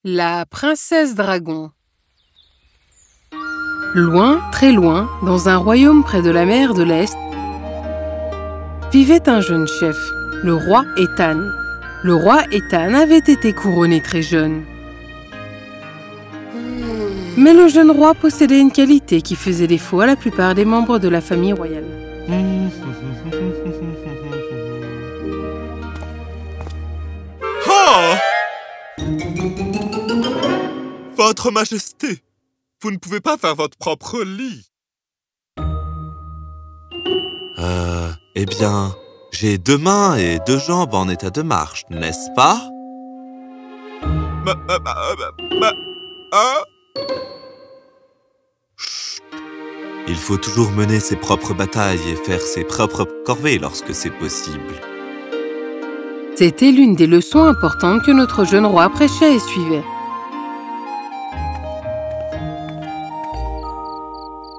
La princesse dragon. Loin, très loin, dans un royaume près de la mer de l'Est, vivait un jeune chef, le roi Ethan. Le roi Ethan avait été couronné très jeune. Mais le jeune roi possédait une qualité qui faisait défaut à la plupart des membres de la famille royale. Oh! Votre Majesté, vous ne pouvez pas faire votre propre lit. Eh bien, j'ai 2 mains et 2 jambes en état de marche, n'est-ce pas? Chut. Il faut toujours mener ses propres batailles et faire ses propres corvées lorsque c'est possible. C'était l'une des leçons importantes que notre jeune roi prêchait et suivait.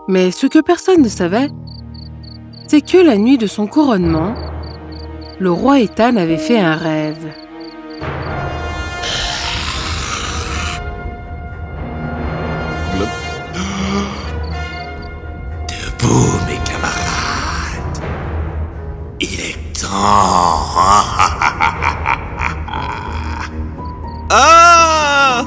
Mais ce que personne ne savait, c'est que la nuit de son couronnement, le roi Ethan avait fait un rêve. Debout, mes camarades. Il est temps. Ah!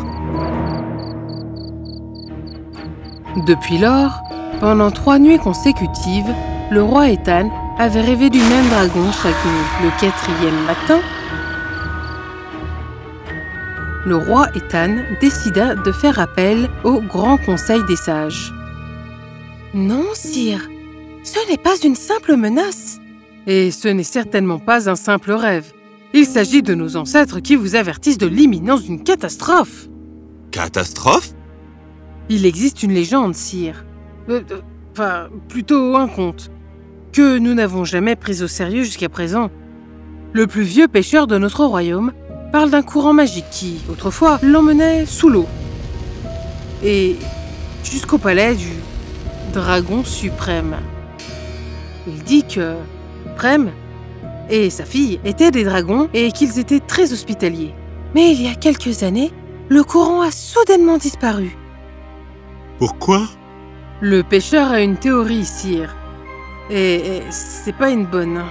Depuis lors, pendant 3 nuits consécutives, le roi Ethan avait rêvé du même dragon chaque nuit. Le 4e matin, le roi Ethan décida de faire appel au Grand Conseil des Sages. « Non, sire, ce n'est pas une simple menace. Et ce n'est certainement pas un simple rêve. Il s'agit de nos ancêtres qui vous avertissent de l'imminence d'une catastrophe. » Catastrophe? Il existe une légende, sire. Enfin, plutôt un conte, que nous n'avons jamais pris au sérieux jusqu'à présent. Le plus vieux pêcheur de notre royaume parle d'un courant magique qui, autrefois, l'emmenait sous l'eau. Et jusqu'au palais du dragon suprême. Il dit que Prem et sa fille étaient des dragons et qu'ils étaient très hospitaliers. Mais il y a quelques années, le courant a soudainement disparu. Pourquoi? Le pêcheur a une théorie, sire. Et c'est pas une bonne.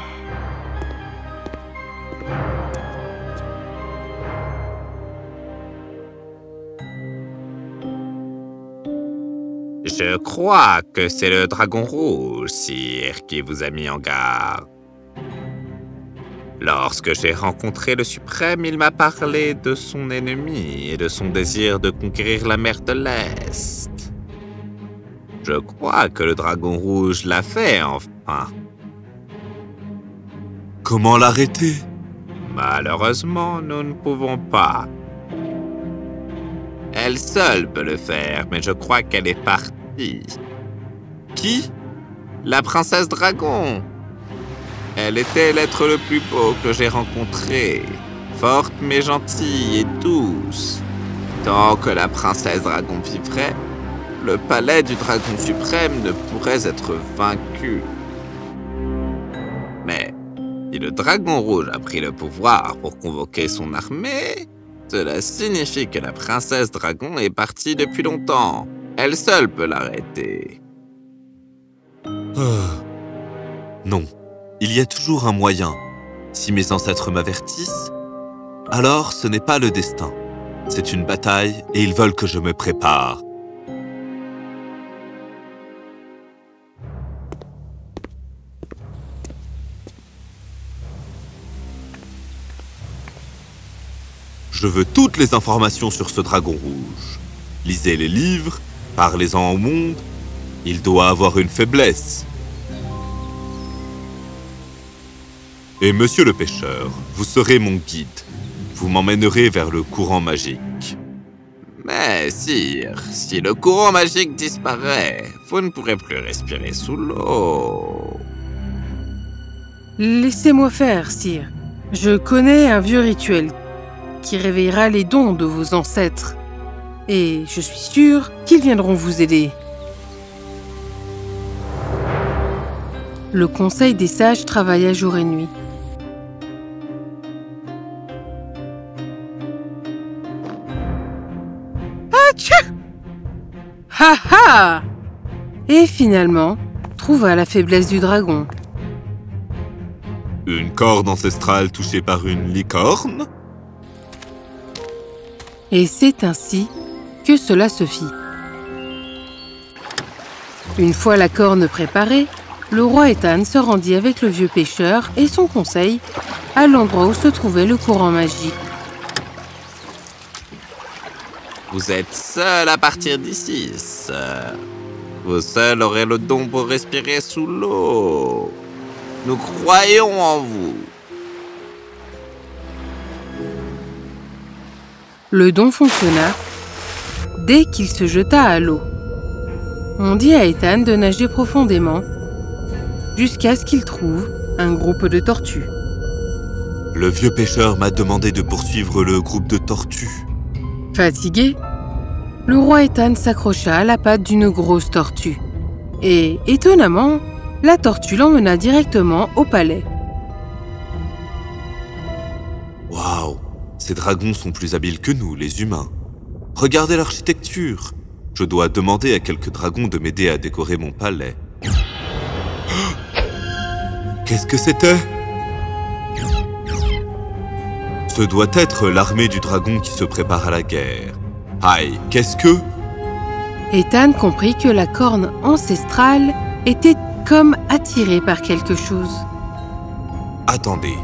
Je crois que c'est le dragon rouge, sire, qui vous a mis en garde. Lorsque j'ai rencontré le suprême, il m'a parlé de son ennemi et de son désir de conquérir la mer de l'Est. Je crois que le dragon rouge l'a fait, enfin. Comment l'arrêter? Malheureusement, nous ne pouvons pas. Elle seule peut le faire, mais je crois qu'elle est partie. Qui? La princesse dragon. Elle était l'être le plus beau que j'ai rencontré. Forte mais gentille et douce. Tant que la princesse dragon vivrait, le palais du dragon suprême ne pourrait être vaincu. Mais si le dragon rouge a pris le pouvoir pour convoquer son armée, cela signifie que la princesse dragon est partie depuis longtemps. Elle seule peut l'arrêter. Non, il y a toujours un moyen. Si mes ancêtres m'avertissent, alors ce n'est pas le destin. C'est une bataille et ils veulent que je me prépare. Je veux toutes les informations sur ce dragon rouge. Lisez les livres, parlez-en au monde. Il doit avoir une faiblesse. Et monsieur le pêcheur, vous serez mon guide. Vous m'emmènerez vers le courant magique. Mais sire, si le courant magique disparaît, vous ne pourrez plus respirer sous l'eau. Laissez-moi faire, sire. Je connais un vieux rituel qui réveillera les dons de vos ancêtres. Et je suis sûre qu'ils viendront vous aider. Le Conseil des Sages travailla jour et nuit. Ah! Et finalement, trouva la faiblesse du dragon. Une corne ancestrale touchée par une licorne? Et c'est ainsi que cela se fit. Une fois la corne préparée, le roi Ethan se rendit avec le vieux pêcheur et son conseil à l'endroit où se trouvait le courant magique. Vous êtes seul à partir d'ici, sœur. Vous seul aurez le don pour respirer sous l'eau. Nous croyons en vous. Le don fonctionna dès qu'il se jeta à l'eau. On dit à Ethan de nager profondément jusqu'à ce qu'il trouve un groupe de tortues. Le vieux pêcheur m'a demandé de poursuivre le groupe de tortues. Fatigué, le roi Ethan s'accrocha à la patte d'une grosse tortue. Et, étonnamment, la tortue l'emmena directement au palais. Waouh! Ces dragons sont plus habiles que nous, les humains. Regardez l'architecture. Je dois demander à quelques dragons de m'aider à décorer mon palais. Qu'est-ce que c'était? Ce doit être l'armée du dragon qui se prépare à la guerre. Aïe, qu'est-ce que... Ethan comprit que la corne ancestrale était comme attirée par quelque chose. Attendez,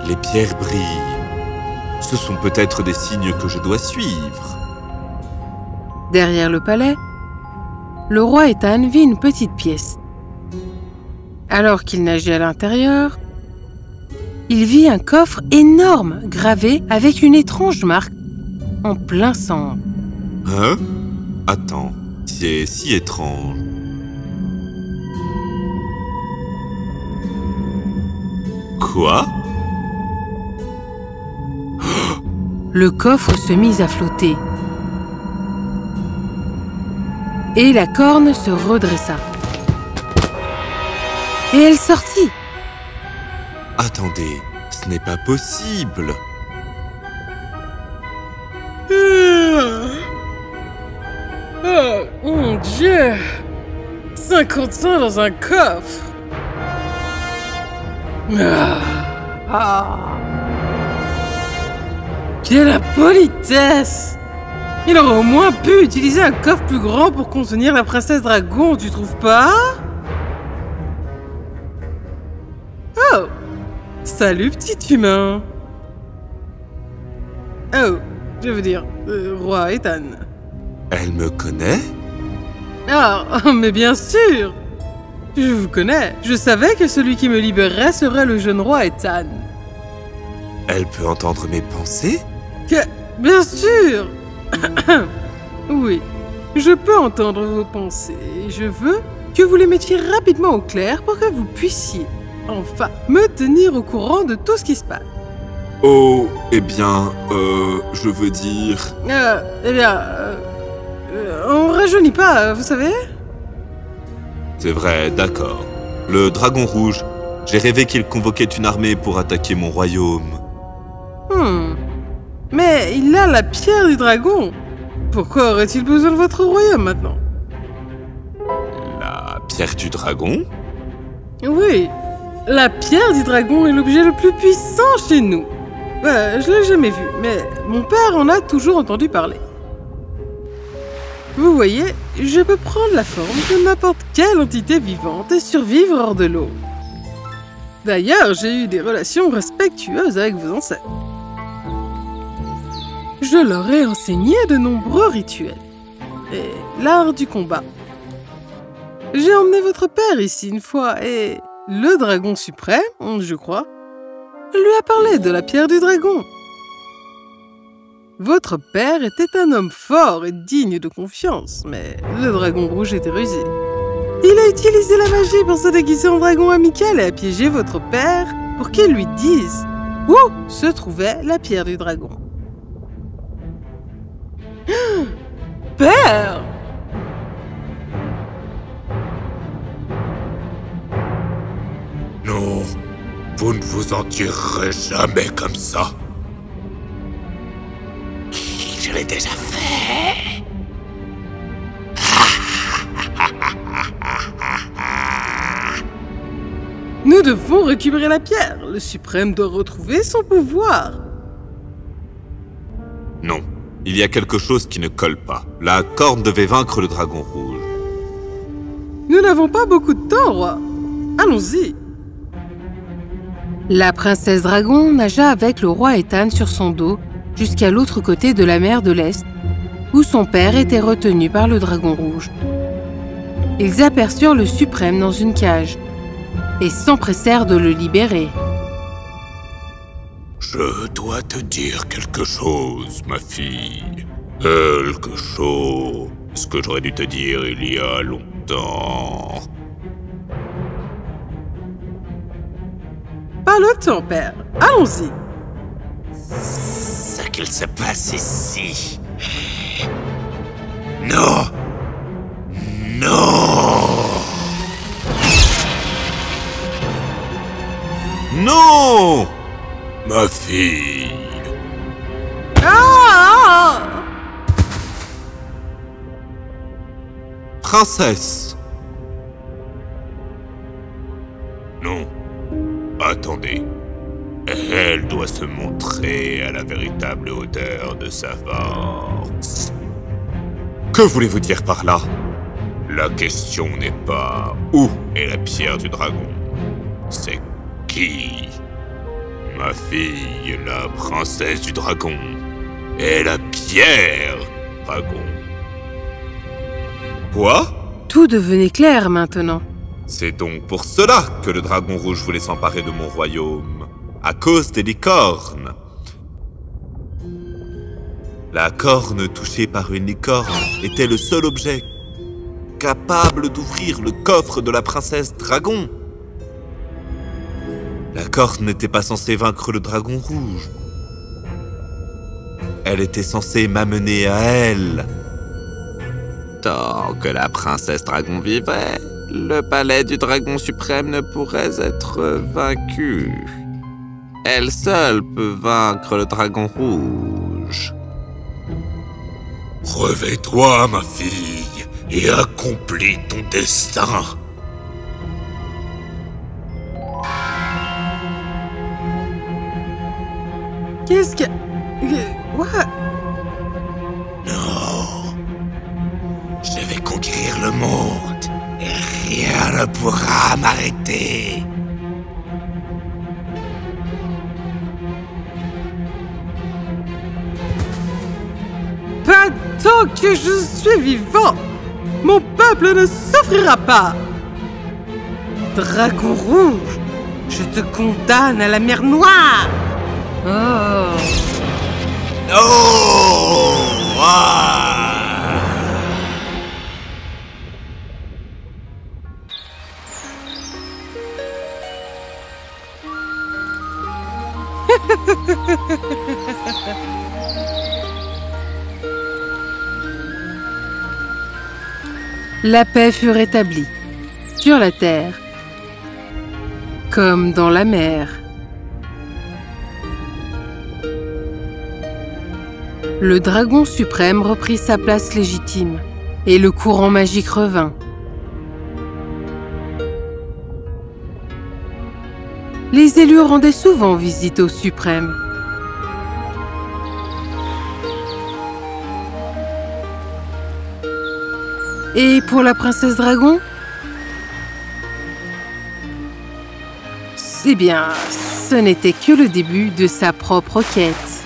les pierres brillent. Ce sont peut-être des signes que je dois suivre. Derrière le palais, le roi Ethan vit une petite pièce. Alors qu'il nageait à l'intérieur, il vit un coffre énorme gravé avec une étrange marque en plein sang. Hein? Attends, c'est si étrange. Quoi? Le coffre se mit à flotter. Et la corne se redressa. Et elle sortit. Attendez, ce n'est pas possible. Oh, mon Dieu! 50 dans un coffre! Quelle impolitesse! Il aurait au moins pu utiliser un coffre plus grand pour contenir la princesse dragon, tu trouves pas? Oh! Salut, petit humain! Oh, je veux dire, roi Ethan. Elle me connaît? Ah, mais bien sûr! Je vous connais. Je savais que celui qui me libérerait serait le jeune roi Ethan. Elle peut entendre mes pensées? Bien sûr! Oui, je peux entendre vos pensées. Je veux que vous les mettiez rapidement au clair pour que vous puissiez, enfin, me tenir au courant de tout ce qui se passe. Oh, eh bien, je veux dire... On rajeunit pas, vous savez? C'est vrai, d'accord. Le dragon rouge, j'ai rêvé qu'il convoquait une armée pour attaquer mon royaume. Mais il a la pierre du dragon. Pourquoi aurait-il besoin de votre royaume maintenant? La pierre du dragon? Oui, la pierre du dragon est l'objet le plus puissant chez nous. Je l'ai jamais vu, mais mon père en a toujours entendu parler. Vous voyez, je peux prendre la forme de n'importe quelle entité vivante et survivre hors de l'eau. D'ailleurs, j'ai eu des relations respectueuses avec vos ancêtres. Je leur ai enseigné de nombreux rituels et l'art du combat. J'ai emmené votre père ici une fois et le dragon suprême, je crois, lui a parlé de la pierre du dragon. Votre père était un homme fort et digne de confiance, mais le dragon rouge était rusé. Il a utilisé la magie pour se déguiser en dragon amical et a piégé votre père pour qu'il lui dise où se trouvait la pierre du dragon. Père! Non, vous ne vous en tirerez jamais comme ça. Je l'ai déjà fait. Nous devons récupérer la pierre. Le suprême doit retrouver son pouvoir. Non, il y a quelque chose qui ne colle pas. La corne devait vaincre le dragon rouge. Nous n'avons pas beaucoup de temps, roi. Allons-y. La princesse dragon nagea avec le roi Ethan sur son dos jusqu'à l'autre côté de la mer de l'Est, où son père était retenu par le dragon rouge. Ils aperçurent le suprême dans une cage et s'empressèrent de le libérer. Je dois te dire quelque chose, ma fille. Quelque chose. Ce que j'aurais dû te dire il y a longtemps. Pas le temps, père. Allons-y. Ce qu'il se passe ici. Non. Non. Non! Ma fille. Ah! Princesse! Non. Attendez. Elle doit se montrer à la véritable hauteur de sa force. Que voulez-vous dire par là? La question n'est pas où est la pierre du dragon. C'est qui? Ma fille, la princesse du dragon, et la pierre dragon. Quoi? Tout devenait clair maintenant. C'est donc pour cela que le dragon rouge voulait s'emparer de mon royaume. À cause des licornes. La corne touchée par une licorne était le seul objet capable d'ouvrir le coffre de la princesse dragon. La corne n'était pas censée vaincre le dragon rouge. Elle était censée m'amener à elle. Tant que la princesse dragon vivait, le palais du dragon suprême ne pourrait être vaincu. Elle seule peut vaincre le dragon rouge. Réveille-toi, ma fille, et accomplis ton destin. Qu'est-ce que... What? Non. Je vais conquérir le monde, et rien ne pourra m'arrêter. Pas tant que je suis vivant. Mon peuple ne souffrira pas. Dragon rouge, je te condamne à la mer Noire. Oh. Oh! Ah! La paix fut rétablie, sur la terre, comme dans la mer. Le dragon suprême reprit sa place légitime, et le courant magique revint. Les élus rendaient souvent visite au suprême. Et pour la princesse dragon? Eh bien, ce n'était que le début de sa propre quête.